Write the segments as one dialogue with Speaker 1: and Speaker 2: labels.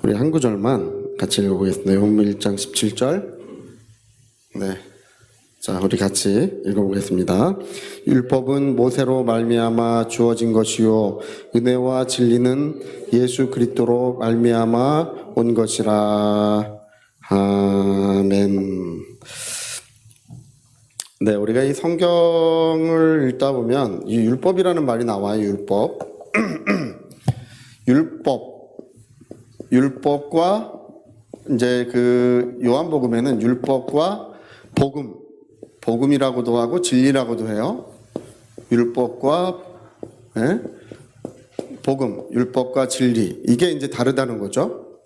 Speaker 1: 우리 한 구절만 같이 읽어보겠습니다. 요한복음 1장 17절. 네. 자, 우리 같이 읽어보겠습니다. 율법은 모세로 말미암아 주어진 것이요 은혜와 진리는 예수 그리스도로 말미암아 온 것이라. 아멘. 네, 우리가 이 성경을 읽다 보면 이 율법이라는 말이 나와요. 율법. 율법과 이제 그 요한복음에는 율법과 복음이라고도 하고 진리라고도 해요. 율법과 복음, 율법과 진리, 이게 이제 다르다는 거죠.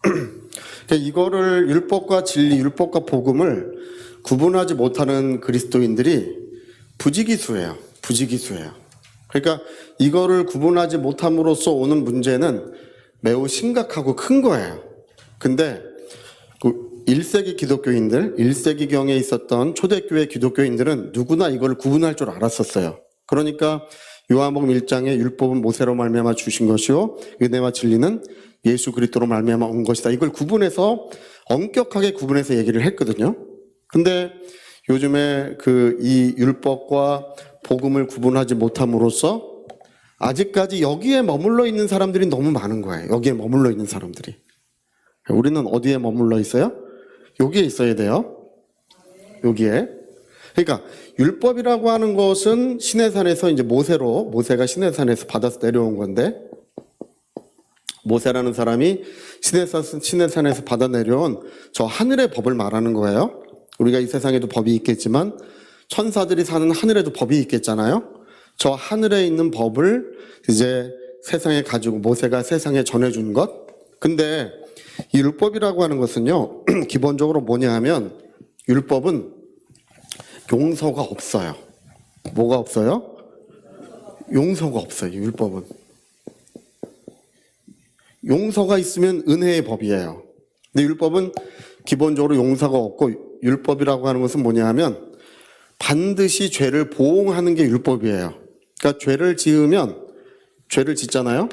Speaker 1: 그러니까 이거를 율법과 진리, 율법과 복음을 구분하지 못하는 그리스도인들이 부지기수예요. 그러니까 이거를 구분하지 못함으로써 오는 문제는 매우 심각하고 큰 거예요. 근데 1세기 기독교인들, 1세기경에 있었던 초대교회 기독교인들은 누구나 이걸 구분할 줄 알았었어요. 그러니까 요한복음 1장에 율법은 모세로 말미암아 주신 것이요 은혜와 진리는 예수 그리스도로 말미암아 온 것이다. 이걸 구분해서 엄격하게 구분해서 얘기를 했거든요. 근데 요즘에 이 율법과 복음을 구분하지 못함으로써 아직까지 여기에 머물러 있는 사람들이 너무 많은 거예요. 여기에 머물러 있는 사람들이. 우리는 어디에 머물러 있어요? 여기에 있어야 돼요. 여기에. 그러니까 율법이라고 하는 것은 시내산에서 이제 모세가 시내산에서 받아서 내려온 건데, 모세라는 사람이 시내산에서 받아 내려온 저 하늘의 법을 말하는 거예요. 우리가 이 세상에도 법이 있겠지만 천사들이 사는 하늘에도 법이 있겠잖아요. 저 하늘에 있는 법을 이제 세상에 가지고 모세가 세상에 전해준 것. 근데 이 율법이라고 하는 것은요, 기본적으로 뭐냐 하면 율법은 용서가 없어요. 뭐가 없어요? 용서가 없어요. 율법은. 용서가 있으면 은혜의 법이에요. 근데 율법은 기본적으로 용서가 없고, 율법이라고 하는 것은 뭐냐 하면 반드시 죄를 보응하는 게 율법이에요. 그러니까 죄를 짓잖아요.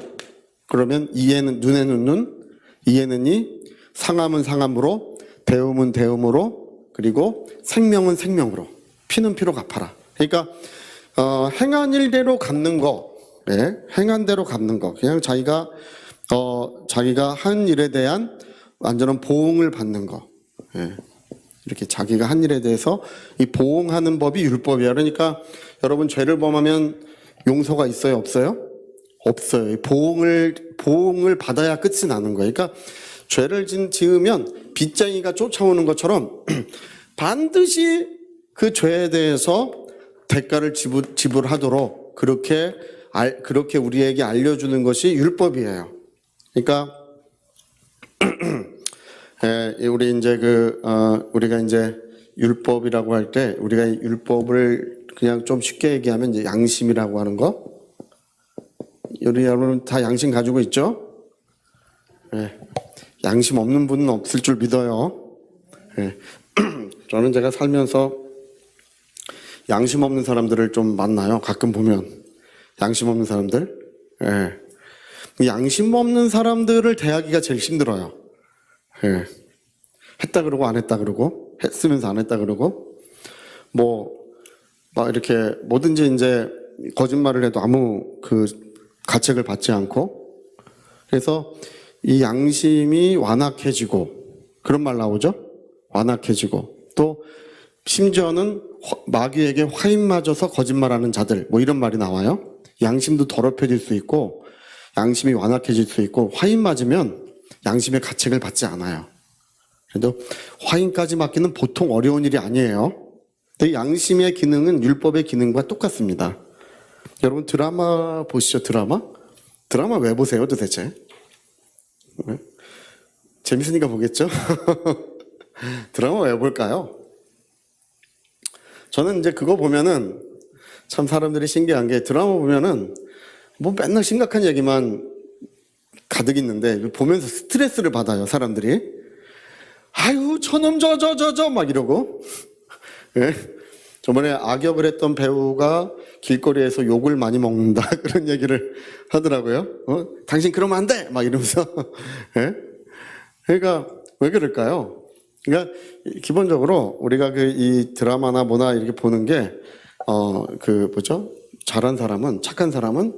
Speaker 1: 그러면 이에는 눈에는 눈, 이에는 이, 상함은 상함으로, 대음은 대음으로, 그리고 생명은 생명으로, 피는 피로 갚아라. 그러니까 행한 일대로 갚는 거, 행한 대로 갚는 거. 그냥 자기가 한 일에 대한 완전한 보응을 받는 거. 이렇게 자기가 한 일에 대해서 이 보응하는 법이 율법이에요. 그러니까 여러분 죄를 범하면 용서가 있어요, 없어요? 없어요. 보응을 받아야 끝이 나는 거예요. 그러니까 죄를 지으면 빚쟁이가 쫓아오는 것처럼 반드시 그 죄에 대해서 대가를 지불하도록 그렇게 우리에게 알려주는 것이 율법이에요. 그러니까 우리가 이제 율법이라고 할 때 우리가 율법을 그냥 좀 쉽게 얘기하면 이제 양심이라고 하는 거. 우리 여러분 다 양심 가지고 있죠? 양심 없는 분은 없을 줄 믿어요. 저는 제가 살면서 양심 없는 사람들을 좀 만나요. 가끔 보면 양심 없는 사람들. 양심 없는 사람들을 대하기가 제일 힘들어요. 했다 그러고 안 했다 그러고 했으면서 안 했다 그러고 막 이렇게 뭐든지 이제 거짓말을 해도 아무 가책을 받지 않고, 그래서 이 양심이 완악해지고, 그런 말 나오죠? 완악해지고, 또 심지어는 마귀에게 화인 맞아서 거짓말하는 자들, 이런 말이 나와요. 양심도 더럽혀질 수 있고 양심이 완악해질 수 있고, 화인 맞으면 양심의 가책을 받지 않아요. 그래도 화인까지 맞기는 보통 어려운 일이 아니에요. 근데 양심의 기능은 율법의 기능과 똑같습니다. 여러분 드라마 보시죠. 드라마 왜 보세요 도대체? 재밌으니까 보겠죠? 드라마 왜 볼까요? 저는 이제 그거 보면은 참 사람들이 신기한 게, 드라마 보면은 맨날 심각한 얘기만 가득 있는데 보면서 스트레스를 받아요, 사람들이. 아유, 저놈 막 이러고. 저번에 악역을 했던 배우가 길거리에서 욕을 많이 먹는다 그런 얘기를 하더라고요. 당신 그러면 안 돼! 막 이러면서. 그러니까 왜 그럴까요? 그러니까 기본적으로 우리가 그 이 드라마나 뭐나 이렇게 보는 게 그 뭐죠? 잘한 사람은, 착한 사람은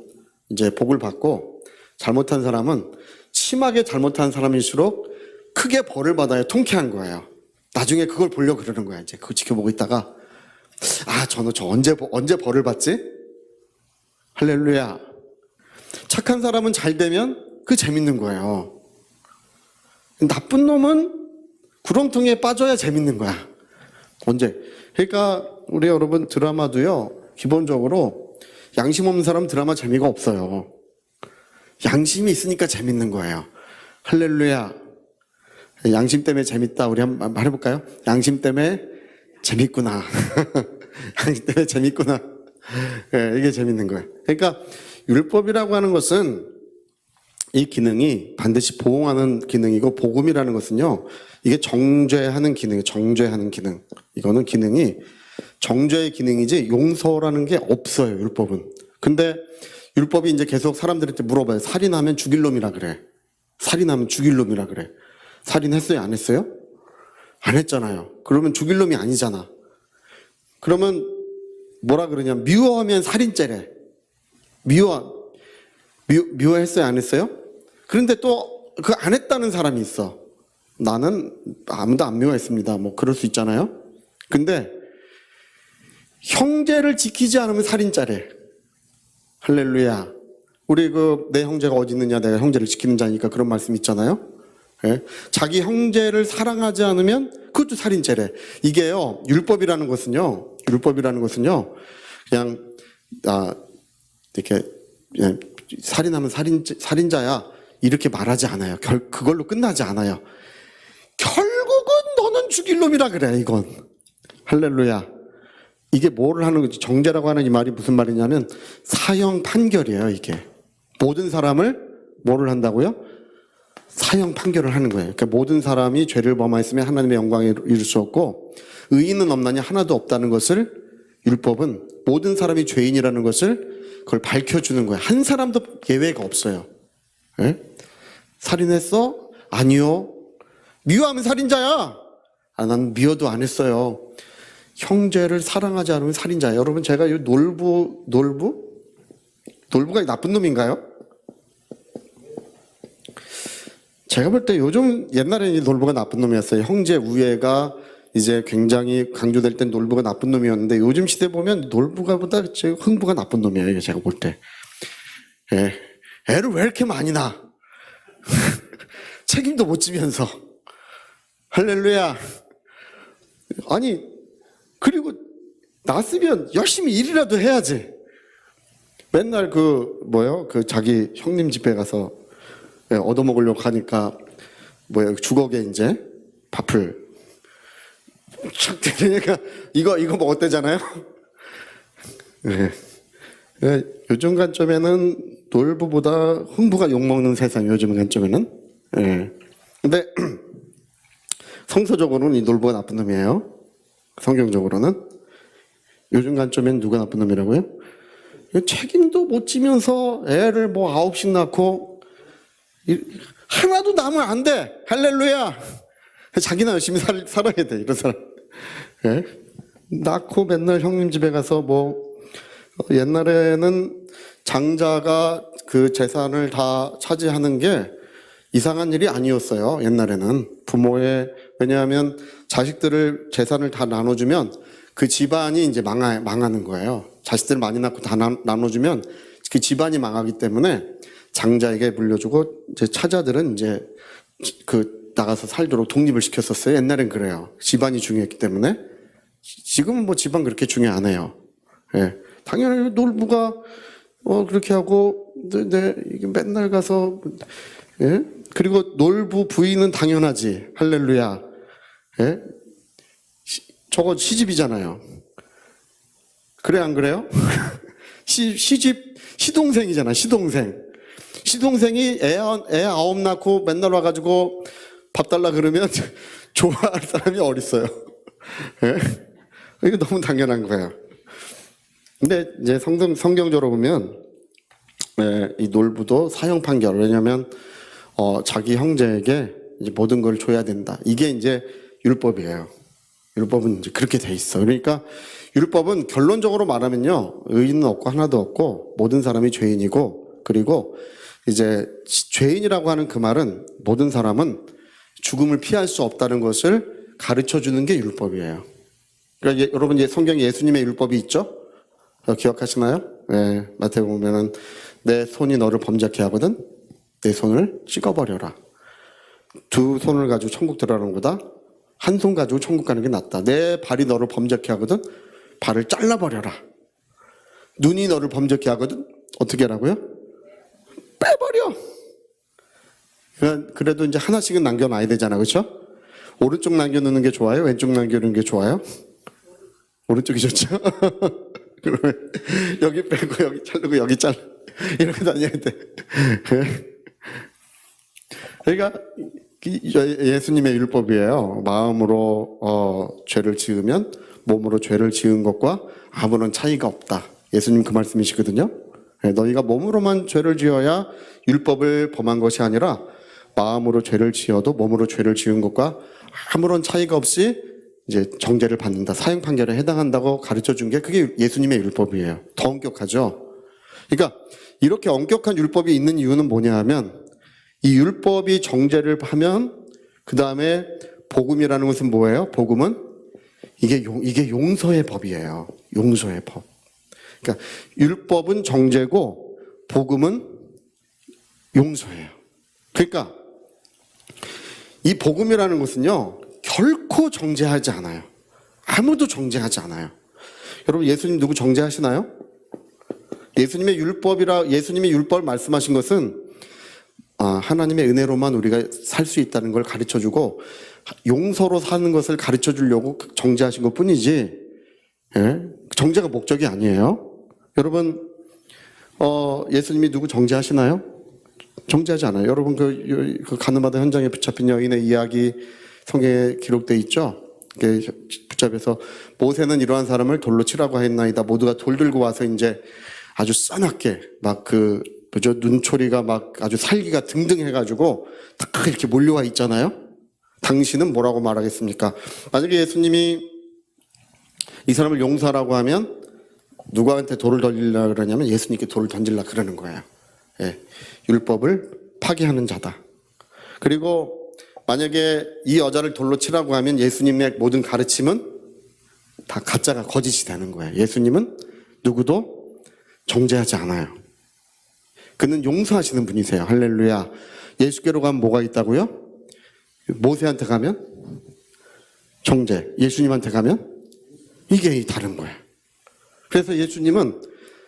Speaker 1: 이제 복을 받고, 잘못한 사람은, 심하게 잘못한 사람일수록 크게 벌을 받아야 통쾌한 거예요. 나중에 그걸 보려고 그러는 거야. 이제 그거 지켜보고 있다가, 저는 언제 벌을 받지? 할렐루야. 착한 사람은 잘 되면 그 재밌는 거예요. 나쁜 놈은 구렁텅이에 빠져야 재밌는 거야. 언제? 그러니까 우리 여러분 드라마도요, 기본적으로 양심 없는 사람 드라마 재미가 없어요. 양심이 있으니까 재밌는 거예요. 할렐루야. 양심 때문에 재밌다. 우리 한번 해볼까요? 양심 때문에 재밌구나. 양심 때문에 재밌구나. 네, 이게 재밌는 거예요. 그러니까 율법이라고 하는 것은 이 기능이 반드시 보응하는 기능이고, 복음이라는 것은요, 이게 정죄하는 기능이에요. 정죄하는 기능. 이거는 기능이 정죄의 기능이지 용서라는 게 없어요, 율법은. 근데 율법이 이제 계속 사람들한테 물어봐요. 살인하면 죽일 놈이라 그래. 살인하면 죽일 놈이라 그래. 살인했어요, 안 했어요? 안 했잖아요. 그러면 죽일 놈이 아니잖아. 그러면 뭐라 그러냐? 미워하면 살인죄래. 미워했어요, 안 했어요? 그런데 또 그 안 했다는 사람이 있어. 나는 아무도 안 미워했습니다. 뭐 그럴 수 있잖아요. 근데 형제를 지키지 않으면 살인죄래. 할렐루야. 우리 내 형제가 어디 있느냐, 내가 형제를 지키는 자니까 그런 말씀 있잖아요. 예? 자기 형제를 사랑하지 않으면 그것도 살인죄래. 이게요, 율법이라는 것은요, 그냥 이렇게 그냥 살인하면 살인자야 이렇게 말하지 않아요. 그걸로 끝나지 않아요. 결국은 너는 죽일 놈이라 그래, 이건. 할렐루야. 이게 뭐를 하는 거지? 정죄라고 하는 이 말이 무슨 말이냐면 사형 판결이에요, 이게. 모든 사람을 뭐를 한다고요? 사형 판결을 하는 거예요. 그러니까 모든 사람이 죄를 범하였으면 하나님의 영광에 이룰 수 없고, 의인은 없나니 하나도 없다는 것을, 율법은 모든 사람이 죄인이라는 것을 그걸 밝혀주는 거예요. 한 사람도 예외가 없어요. 예? 살인했어? 아니요. 미워하면 살인자야. 난 미워도 안 했어요. 형제를 사랑하지 않으면 살인자야. 여러분, 제가 이 놀부가 나쁜 놈인가요? 제가 볼 때 요즘, 옛날에는 이 놀부가 나쁜 놈이었어요. 형제 우애가 이제 굉장히 강조될 땐 놀부가 나쁜 놈이었는데, 요즘 시대 보면 놀부가 보다 흥부가 나쁜 놈이에요, 제가 볼 때. 예. 애를 왜 이렇게 많이 낳아? 책임도 못 지면서. 할렐루야. 아니, 그리고 낳았으면 열심히 일이라도 해야지. 맨날 자기 형님 집에 가서 얻어먹으려고 하니까, 주걱에 이제 밥을 착 대니까, 이거 먹었대잖아요? 네. 요즘 관점에는 놀부보다 흥부가 욕먹는 세상, 요즘 관점에는. 네. 근데, 성서적으로는 이 놀부가 나쁜 놈이에요. 성경적으로는. 요즘 관점엔 누가 나쁜 놈이라고요? 책임도 못 지면서 애를 9씩 낳고, 하나도 낳으면 안 돼. 할렐루야. 자기나 열심히 살아야 돼, 이런 사람. 예? 낳고 맨날 형님 집에 가서 옛날에는 장자가 그 재산을 다 차지하는 게 이상한 일이 아니었어요. 옛날에는. 왜냐하면 자식들을 재산을 다 나눠주면 그 집안이 이제 망하는 거예요. 자식들 많이 낳고 다 나눠주면 그 집안이 망하기 때문에 장자에게 물려주고, 이제 차자들은 이제 나가서 살도록 독립을 시켰었어요. 옛날엔 그래요. 집안이 중요했기 때문에. 지금은 집안 그렇게 중요 안 해요. 예. 당연히 놀부가 그렇게 하고, 이게 맨날 가서, 예? 그리고 놀부 부인은 당연하지. 할렐루야. 예? 저거 시집이잖아요. 그래, 안 그래요? 시동생이잖아, 시동생. 시동생이 애 9 낳고 맨날 와가지고 밥 달라 그러면 좋아할 사람이 어딨어요. 예? 이거 너무 당연한 거예요. 근데 이제 성경적으로 보면, 이 놀부도 사형 판결, 왜냐면, 자기 형제에게 이제 모든 걸 줘야 된다. 이게 이제 율법이에요. 율법은 이제 그렇게 돼 있어. 그러니까 율법은 결론적으로 말하면요, 의인은 없고 하나도 없고 모든 사람이 죄인이고, 그리고 이제 죄인이라고 하는 그 말은 모든 사람은 죽음을 피할 수 없다는 것을 가르쳐 주는 게 율법이에요. 그러니까 여러분 이제 성경에 예수님의 율법이 있죠? 기억하시나요? 네, 마태복음 보면은 내 손이 너를 범죄케 하거든 내 손을 찍어버려라. 두 손을 가지고 천국 들어가는 것보다 한 손 가지고 천국 가는 게 낫다. 내 발이 너를 범죄케 하거든 발을 잘라버려라. 눈이 너를 범죄케 하거든 어떻게 하라고요? 빼버려. 그래도 이제 하나씩은 남겨놔야 되잖아, 그렇죠? 오른쪽 남겨놓는 게 좋아요? 왼쪽 남겨놓는 게 좋아요? 오른쪽이 좋죠? 그러면 여기 빼고 여기 자르고 여기 잘라 이렇게 다녀야 돼. 그러니까 예수님의 율법이에요. 마음으로 죄를 지으면 몸으로 죄를 지은 것과 아무런 차이가 없다. 예수님 그 말씀이시거든요. 너희가 몸으로만 죄를 지어야 율법을 범한 것이 아니라 마음으로 죄를 지어도 몸으로 죄를 지은 것과 아무런 차이가 없이 이제 정죄를 받는다. 사형 판결에 해당한다고 가르쳐 준 게 그게 예수님의 율법이에요. 더 엄격하죠. 그러니까 이렇게 엄격한 율법이 있는 이유는 뭐냐 하면 이 율법이 정죄를 하면 그 다음에 복음이라는 것은 뭐예요? 복음은 이게 용서의 법이에요. 용서의 법. 그러니까 율법은 정죄고 복음은 용서예요. 그러니까 이 복음이라는 것은요, 결코 정죄하지 않아요. 아무도 정죄하지 않아요. 여러분, 예수님 누구 정죄하시나요? 예수님이 율법을 말씀하신 것은 하나님의 은혜로만 우리가 살 수 있다는 걸 가르쳐 주고 용서로 사는 것을 가르쳐 주려고 정죄하신 것 뿐이지, 예? 정죄가 목적이 아니에요. 여러분, 예수님이 누구 정죄하시나요? 정죄하지 않아요. 여러분 그 가늠하던 현장에 붙잡힌 여인의 이야기 성경에 기록되어 있죠. 붙잡혀서 모세는 이러한 사람을 돌로 치라고 했나이다. 모두가 돌 들고 와서 이제 아주 싸납게 막 눈초리가 막 아주 살기가 등등해가지고 딱 이렇게 몰려와 있잖아요. 당신은 뭐라고 말하겠습니까? 만약에 예수님이 이 사람을 용서하라고 하면 누구한테 돌을 던질라 그러냐면 예수님께 돌을 던질라 그러는 거예요. 예, 율법을 파기하는 자다. 그리고 만약에 이 여자를 돌로 치라고 하면 예수님의 모든 가르침은 다 가짜가 거짓이 되는 거예요. 예수님은 누구도 정죄하지 않아요. 그는 용서하시는 분이세요. 할렐루야. 예수께로 가면 뭐가 있다고요? 모세한테 가면 정죄, 예수님한테 가면 이게 다른 거예요. 그래서 예수님은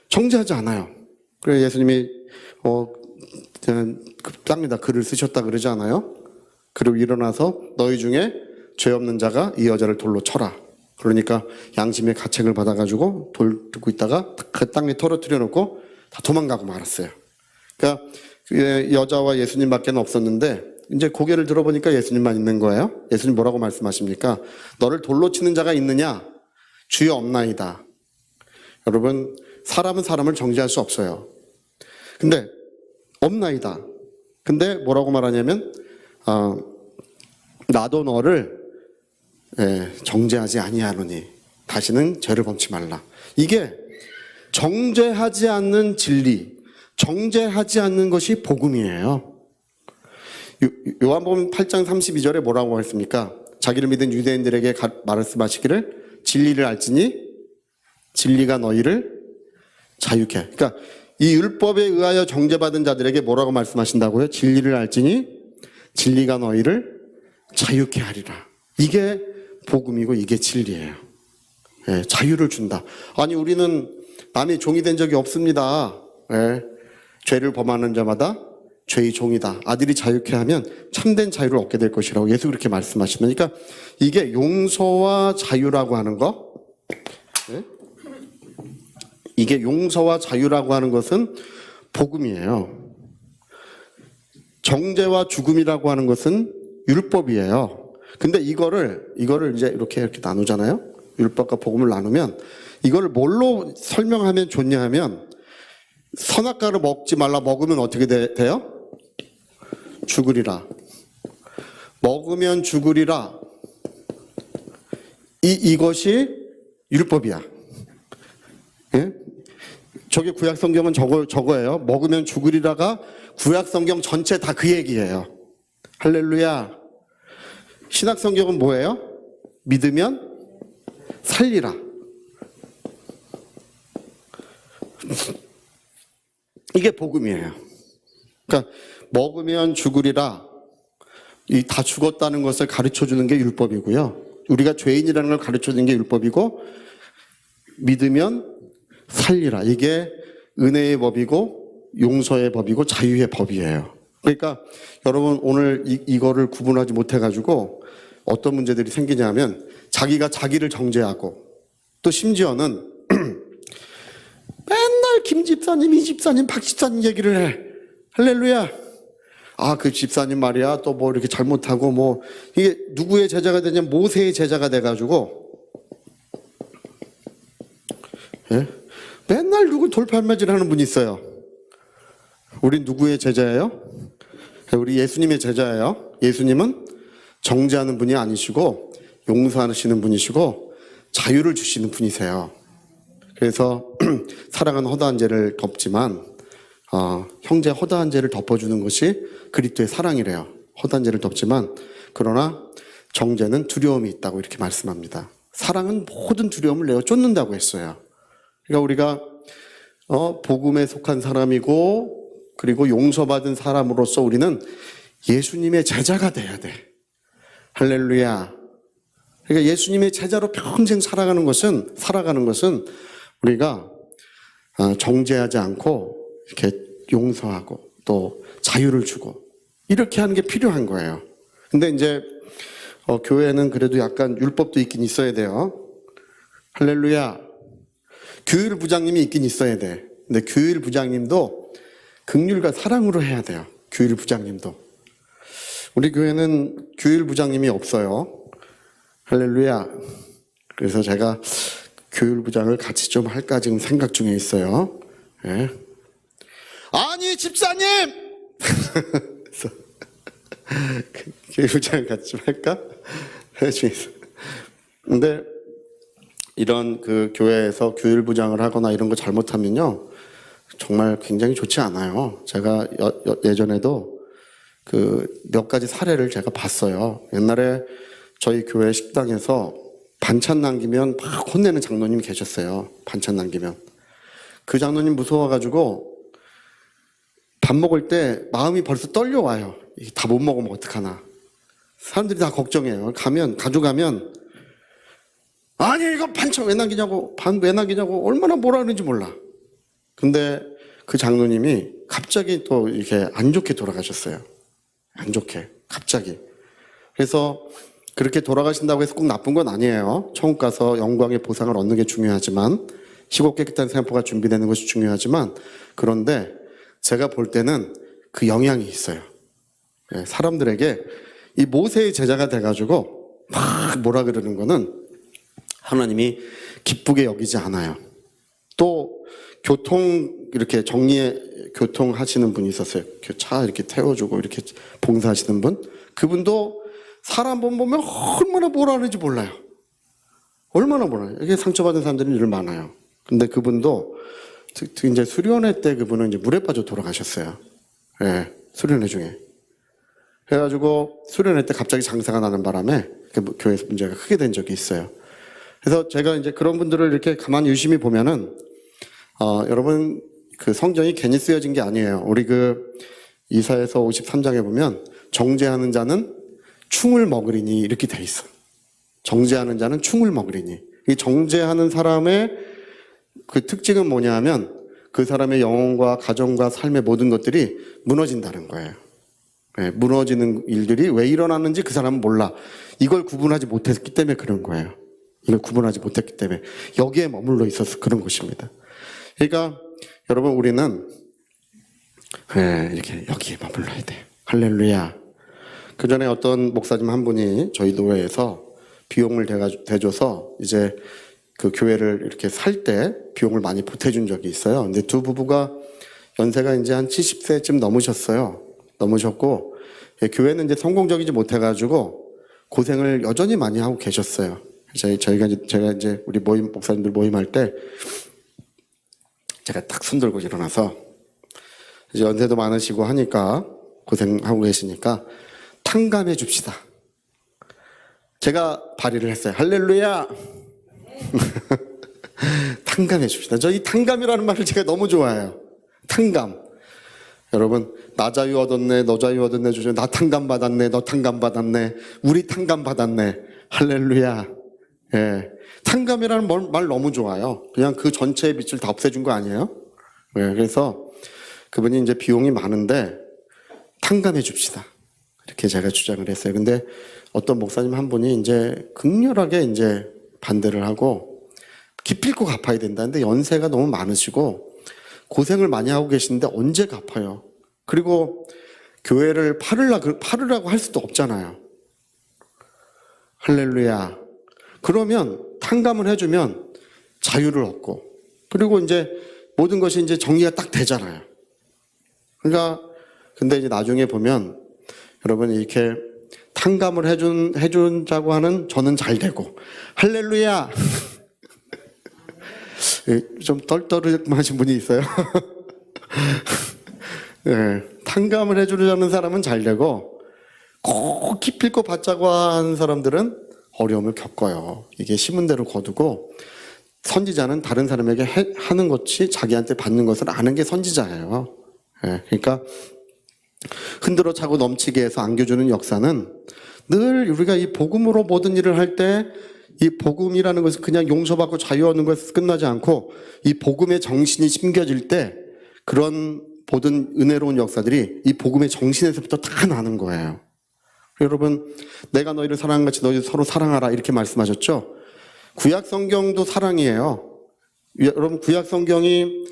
Speaker 1: 정죄하지 않아요. 그래서 예수님이 땅에다 글을 쓰셨다 그러지 않아요? 그리고 일어나서 너희 중에 죄 없는 자가 이 여자를 돌로 쳐라. 그러니까 양심의 가책을 받아가지고 돌 들고 있다가 그 땅에 떨어뜨려 놓고 다 도망가고 말았어요. 그러니까 여자와 예수님밖에 없었는데 이제 고개를 들어보니까 예수님만 있는 거예요. 예수님 뭐라고 말씀하십니까? 너를 돌로 치는 자가 있느냐? 주여 없나이다. 여러분, 사람은 사람을 정죄할 수 없어요. 근데 없나이다. 근데 뭐라고 말하냐면 나도 너를 정죄하지 아니하노니 다시는 죄를 범치 말라. 이게 정죄하지 않는 진리, 정죄하지 않는 것이 복음이에요. 요한복음 8장 32절에 뭐라고 했습니까? 자기를 믿은 유대인들에게 말씀하시기를 진리를 알지니 진리가 너희를 자유케. 그러니까 이 율법에 의하여 정죄받은 자들에게 뭐라고 말씀하신다고요? 진리를 알지니 진리가 너희를 자유케 하리라. 이게 복음이고 이게 진리예요. 예, 자유를 준다. 아니 우리는 남의 종이 된 적이 없습니다. 예, 죄를 범하는 자마다 죄의 종이다. 아들이 자유케 하면 참된 자유를 얻게 될 것이라고 예수 그렇게 말씀하시면, 그러니까 이게 용서와 자유라고 하는 거, 예? 이게 용서와 자유라고 하는 것은 복음이에요. 정죄와 죽음이라고 하는 것은 율법이에요. 근데 이거를 이제 이렇게 나누잖아요. 율법과 복음을 나누면 이거를 뭘로 설명하면 좋냐 하면 선악과를 먹지 말라 먹으면 어떻게 돼요? 죽으리라. 먹으면 죽으리라. 이것이 율법이야. 예? 저게 구약 성경은 저거예요. 먹으면 죽으리라가 구약 성경 전체 다 그 얘기예요. 할렐루야. 신약 성경은 뭐예요? 믿으면 살리라. 이게 복음이에요. 그러니까 먹으면 죽으리라. 이 다 죽었다는 것을 가르쳐 주는 게 율법이고요. 우리가 죄인이라는 걸 가르쳐 주는 게 율법이고, 믿으면 살리라. 이게 은혜의 법이고 용서의 법이고 자유의 법이에요. 그러니까 여러분 오늘 이거를 구분하지 못해가지고 어떤 문제들이 생기냐면, 자기가 자기를 정죄하고, 또 심지어는 맨날 김 집사님, 이 집사님, 박 집사님 얘기를 해. 할렐루야. 아, 그 집사님 말이야. 또 뭐 이렇게 잘못하고 뭐, 이게 누구의 제자가 되냐면 모세의 제자가 돼가지고, 예? 맨날 누구 돌팔매질 하는 분이 있어요. 우리 누구의 제자예요? 우리 예수님의 제자예요. 예수님은 정죄하는 분이 아니시고 용서하시는 분이시고 자유를 주시는 분이세요. 그래서 사랑은 허다한 죄를 덮지만 형제 허다한 죄를 덮어주는 것이 그리스도의 사랑이래요. 허다한 죄를 덮지만 그러나 정죄는 두려움이 있다고 이렇게 말씀합니다. 사랑은 모든 두려움을 내어 쫓는다고 했어요. 그러니까 우리가 복음에 속한 사람이고 그리고 용서받은 사람으로서 우리는 예수님의 제자가 돼야 돼. 할렐루야. 그러니까 예수님의 제자로 평생 살아가는 것은 우리가 정죄하지 않고 이렇게 용서하고 또 자유를 주고 이렇게 하는 게 필요한 거예요. 근데 이제 교회는 그래도 약간 율법도 있긴 있어야 돼요. 할렐루야. 교율 부장님이 있긴 있어야 돼. 근데 교율 부장님도 긍휼과 사랑으로 해야 돼요. 교율 부장님도. 우리 교회는 교율 부장님이 없어요. 할렐루야. 그래서 제가 교율 부장을 같이 좀 할까 지금 생각 중에 있어요. 예. 아니 집사님! 그래서 교율 부장을 같이 좀 할까? 근데 이런 그 교회에서 교율 부장을 하거나 이런 거 잘못하면요 정말 굉장히 좋지 않아요. 제가 예전에도 그 몇 가지 사례를 제가 봤어요. 옛날에 저희 교회 식당에서 반찬 남기면 막 혼내는 장로님이 계셨어요. 반찬 남기면. 그 장로님 무서워가지고 밥 먹을 때 마음이 벌써 떨려와요. 다 못 먹으면 어떡하나. 사람들이 다 걱정해요. 가져가면 아니 이거 반찬 왜 남기냐고, 반 왜 남기냐고 얼마나 뭐라 그러는지 몰라. 근데 그 장로님이 갑자기 또 이렇게 안 좋게 돌아가셨어요. 안 좋게 갑자기. 그래서 그렇게 돌아가신다고 해서 꼭 나쁜 건 아니에요. 천국 가서 영광의 보상을 얻는 게 중요하지만, 희고 깨끗한 생포가 준비되는 것이 중요하지만, 그런데 제가 볼 때는 그 영향이 있어요. 사람들에게 이 모세의 제자가 돼가지고 막 뭐라 그러는 거는 하나님이 기쁘게 여기지 않아요. 또 이렇게 교통하시는 분이 있었어요. 차 이렇게 태워주고 이렇게 봉사하시는 분. 그분도 사람 보면 얼마나 뭐라 하는지 몰라요. 얼마나 몰라요. 이게 상처받은 사람들이 늘 많아요. 근데 그분도 특히 이제 수련회 때 그분은 이제 물에 빠져 돌아가셨어요. 예, 수련회 중에. 그래가지고 수련회 때 갑자기 장사가 나는 바람에 교회에서 문제가 크게 된 적이 있어요. 그래서 제가 이제 그런 분들을 이렇게 가만히 유심히 보면은, 여러분, 그 성경이 괜히 쓰여진 게 아니에요. 우리 그 이사야서 53장에 보면 정죄하는 자는 충을 먹으리니 이렇게 돼 있어. 정죄하는 자는 충을 먹으리니. 이 정죄하는 사람의 그 특징은 뭐냐 하면 그 사람의 영혼과 가정과 삶의 모든 것들이 무너진다는 거예요. 네, 무너지는 일들이 왜 일어나는지 그 사람은 몰라. 이걸 구분하지 못했기 때문에 그런 거예요. 이걸 구분하지 못했기 때문에 여기에 머물러 있어서 그런 것입니다. 그러니까 여러분 우리는 이렇게 여기에 머물러야 돼요. 할렐루야. 그 전에 어떤 목사님 한 분이 저희 교회에서 비용을 대줘서 이제 그 교회를 이렇게 살 때 비용을 많이 보태준 적이 있어요. 근데 두 부부가 연세가 이제 한 70세쯤 넘으셨어요. 넘으셨고 교회는 이제 성공적이지 못해가지고 고생을 여전히 많이 하고 계셨어요. 제가 이제 우리 목사님들 모임할 때 제가 딱 손 들고 일어나서 이제 연세도 많으시고 하니까 고생하고 계시니까 탕감해 줍시다. 제가 발의를 했어요. 할렐루야! 탕감해 줍시다. 저 이 탕감이라는 말을 제가 너무 좋아해요. 탕감. 여러분, 나 자유 얻었네, 너 자유 얻었네, 주죠. 나 탕감 받았네, 너 탕감 받았네, 우리 탕감 받았네. 할렐루야. 예. 탕감이라는 말 너무 좋아요. 그냥 그 전체의 빛을 다 없애준 거 아니에요? 예. 그래서 그분이 이제 비용이 많은데 탕감해 줍시다. 이렇게 제가 주장을 했어요. 근데 어떤 목사님 한 분이 이제 극렬하게 이제 반대를 하고 기필코 갚아야 된다는데 연세가 너무 많으시고 고생을 많이 하고 계시는데 언제 갚아요? 그리고 교회를 팔으라고 할 수도 없잖아요. 할렐루야. 그러면 탕감을 해주면 자유를 얻고 그리고 이제 모든 것이 이제 정리가 딱 되잖아요. 그러니까 근데 이제 나중에 보면 여러분 이렇게 탕감을 해준다고 하는 저는 잘 되고 할렐루야. 좀 떨떠름하신 분이 있어요. 네, 탕감을 해주려는 사람은 잘 되고 꼭 기필코 받자고 하는 사람들은 어려움을 겪어요. 이게 심은 대로 거두고 선지자는 다른 사람에게 하는 것이 자기한테 받는 것을 아는 게 선지자예요. 네, 그러니까 흔들어 차고 넘치게 해서 안겨주는 역사는 늘 우리가 이 복음으로 모든 일을 할 때 이 복음이라는 것은 그냥 용서받고 자유 얻는 것에서 끝나지 않고 이 복음의 정신이 심겨질 때 그런 모든 은혜로운 역사들이 이 복음의 정신에서부터 다 나는 거예요. 여러분, 내가 너희를 사랑한 같이 너희 서로 사랑하라 이렇게 말씀하셨죠? 구약 성경도 사랑이에요. 여러분, 구약 성경이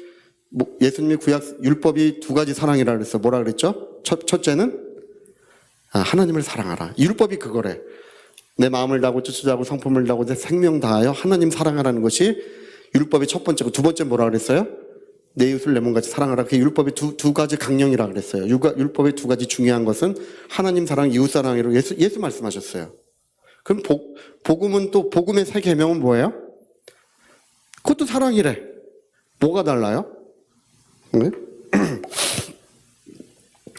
Speaker 1: 예수님이 구약 율법이 두 가지 사랑이라 그랬어요. 뭐라 그랬죠? 첫째는 하나님을 사랑하라. 율법이 그거래. 내 마음을 다하고 뜻을 다하고 성품을 다하고 내 생명 다하여 하나님 사랑하라는 것이 율법의 첫 번째고 두 번째 뭐라 그랬어요? 내 이웃을 내 몸같이 사랑하라. 그게 율법의 두 가지 강령이라 그랬어요. 율법의 두 가지 중요한 것은 하나님 사랑, 이웃 사랑이라고 예수 말씀하셨어요. 그럼 복음은 또 복음의 새 계명은 뭐예요? 그것도 사랑이래. 뭐가 달라요? 네?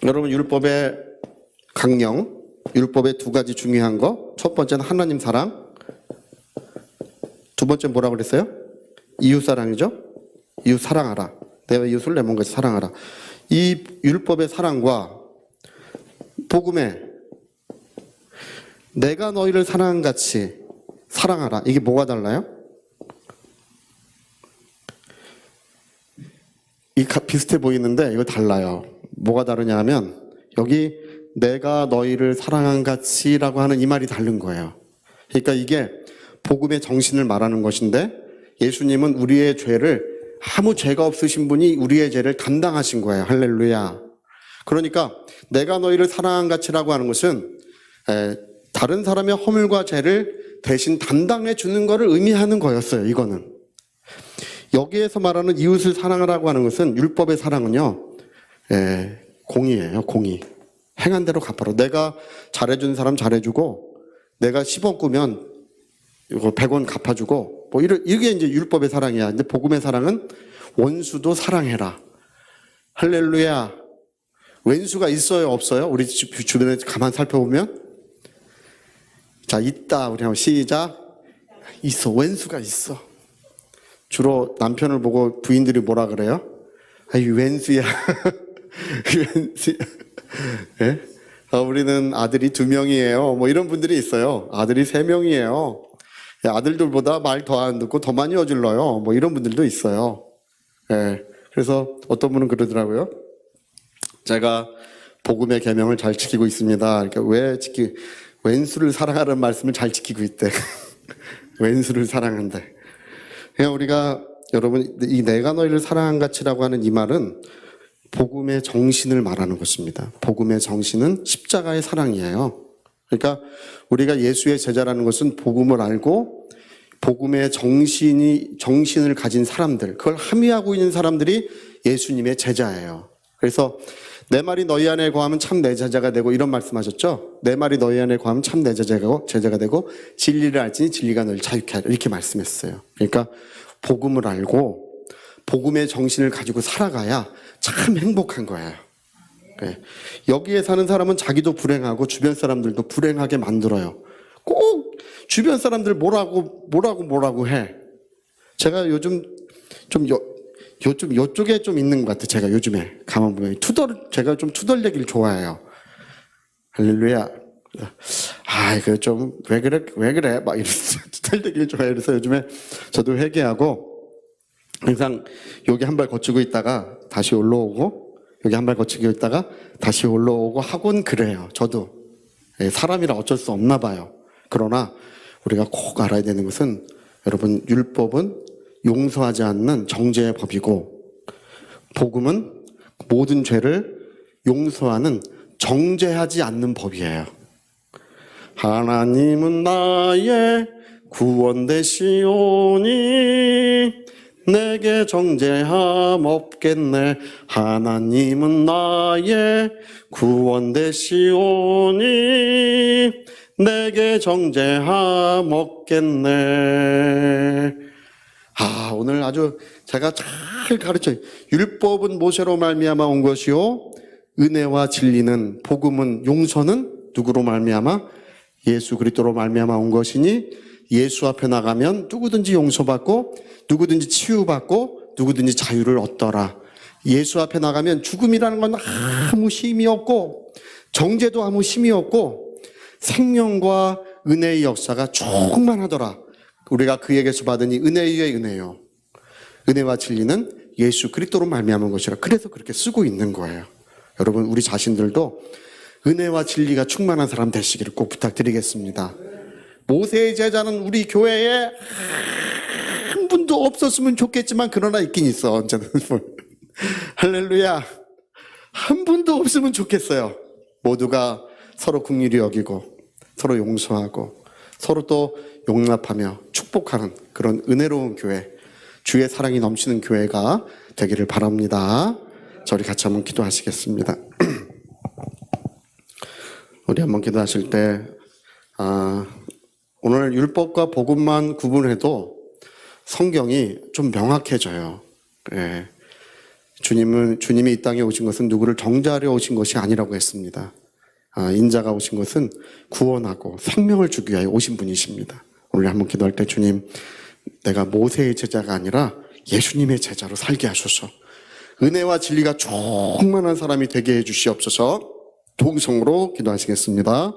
Speaker 1: 여러분 율법의 강령, 율법의 두 가지 중요한 거. 첫 번째는 하나님 사랑. 두 번째 뭐라고 그랬어요? 이웃 사랑이죠? 이웃 사랑하라. 내가 이웃을 내 몸같이 사랑하라. 이 율법의 사랑과 복음의 내가 너희를 사랑한 같이 사랑하라. 이게 뭐가 달라요? 비슷해 보이는데 이거 달라요. 뭐가 다르냐 하면 여기 내가 너희를 사랑한 같이라고 하는 이 말이 다른 거예요. 그러니까 이게 복음의 정신을 말하는 것인데 예수님은 우리의 죄를 아무 죄가 없으신 분이 우리의 죄를 담당하신 거예요. 할렐루야. 그러니까 내가 너희를 사랑한 같이라고 하는 것은 다른 사람의 허물과 죄를 대신 담당해 주는 것을 의미하는 거였어요. 이거는. 여기에서 말하는 이웃을 사랑하라고 하는 것은 율법의 사랑은요. 공의예요. 공의. 행한 대로 갚아라. 내가 잘해준 사람 잘해주고 내가 10원 꾸면 이거 100원 갚아주고 뭐 이게 이제 율법의 사랑이야. 근데 복음의 사랑은 원수도 사랑해라. 할렐루야. 왼수가 있어요, 없어요? 우리 주변에 가만 살펴보면 자, 있다. 우리 한번 시작. 있어. 왼수가 있어. 주로 남편을 보고 부인들이 뭐라 그래요? 아이 왼수야. 왼수야. 네? 우리는 아들이 2명이에요. 뭐 이런 분들이 있어요. 아들이 3명이에요. 아들들보다 말 더 안 듣고 더 많이 어질러요. 뭐 이런 분들도 있어요. 네. 그래서 어떤 분은 그러더라고요. 제가 복음의 계명을 잘 지키고 있습니다. 그러니까 왼수를 사랑하라는 말씀을 잘 지키고 있대. 왼수를 사랑한대. 그냥 우리가 여러분 이 내가 너희를 사랑한 같이라고 하는 이 말은 복음의 정신을 말하는 것입니다. 복음의 정신은 십자가의 사랑이에요. 그러니까 우리가 예수의 제자라는 것은 복음을 알고 복음의 정신을 가진 사람들, 그걸 함의하고 있는 사람들이 예수님의 제자예요. 그래서 내 말이 너희 안에 거하면 참 내 제자가 되고 이런 말씀하셨죠. 내 말이 너희 안에 거하면 참 내 제자가 되고 진리를 알지니 진리가 너를 자유케 하리라 이렇게 말씀했어요. 그러니까 복음을 알고 복음의 정신을 가지고 살아가야 참 행복한 거예요. 네. 여기에 사는 사람은 자기도 불행하고 주변 사람들도 불행하게 만들어요. 꼭 주변 사람들 뭐라고 해. 제가 요즘 좀 요쪽에 좀 있는 것 같아요. 제가 요즘에 가만 보면 제가 좀 투덜대기를 좋아해요. 할렐루야. 이거 좀 왜 그래 막 이러면서 투덜대기를 좋아해요. 그래서 요즘에 저도 회개하고 항상 여기 한 발 거치고 있다가 다시 올라오고 여기 한 발 거치고 있다가 다시 올라오고 하곤 그래요. 저도 사람이라 어쩔 수 없나 봐요. 그러나 우리가 꼭 알아야 되는 것은 여러분 율법은 용서하지 않는 정죄의 법이고 복음은 모든 죄를 용서하는 정죄하지 않는 법이에요. 하나님은 나의 구원 되시오니 내게 정죄함 없겠네. 하나님은 나의 구원 되시오니 내게 정죄함 없겠네. 오늘 아주 제가 잘 가르쳐요. 율법은 모세로 말미암아 온 것이요 은혜와 진리는 복음은 용서는 누구로 말미암아 예수 그리스도로 말미암아 온 것이니 예수 앞에 나가면 누구든지 용서받고 누구든지 치유받고 누구든지 자유를 얻더라. 예수 앞에 나가면 죽음이라는 건 아무 힘이 없고 정죄도 아무 힘이 없고 생명과 은혜의 역사가 충만하더라. 우리가 그에게서 받은 이 은혜 위에 은혜요. 은혜와 진리는 예수 그리스도로 말미암은 것이라. 그래서 그렇게 쓰고 있는 거예요. 여러분 우리 자신들도 은혜와 진리가 충만한 사람 되시기를 꼭 부탁드리겠습니다. 모세의 제자는 우리 교회에 한 분도 없었으면 좋겠지만 그러나 있긴 있어. 언제나 할렐루야. 한 분도 없으면 좋겠어요. 모두가 서로 긍휼히 여기고 서로 용서하고 서로 또 용납하며 축복하는 그런 은혜로운 교회, 주의 사랑이 넘치는 교회가 되기를 바랍니다. 저희 같이 한번 기도하시겠습니다. 우리 한번 기도하실 때 오늘 율법과 복음만 구분해도 성경이 좀 명확해져요. 예. 주님이 이 땅에 오신 것은 누구를 정죄하려 오신 것이 아니라고 했습니다. 인자가 오신 것은 구원하고 생명을 주기 위하여 오신 분이십니다. 오늘 한번 기도할 때 주님, 내가 모세의 제자가 아니라 예수님의 제자로 살게 하소서. 은혜와 진리가 충만한 사람이 되게 해 주시옵소서. 동성으로 기도하시겠습니다.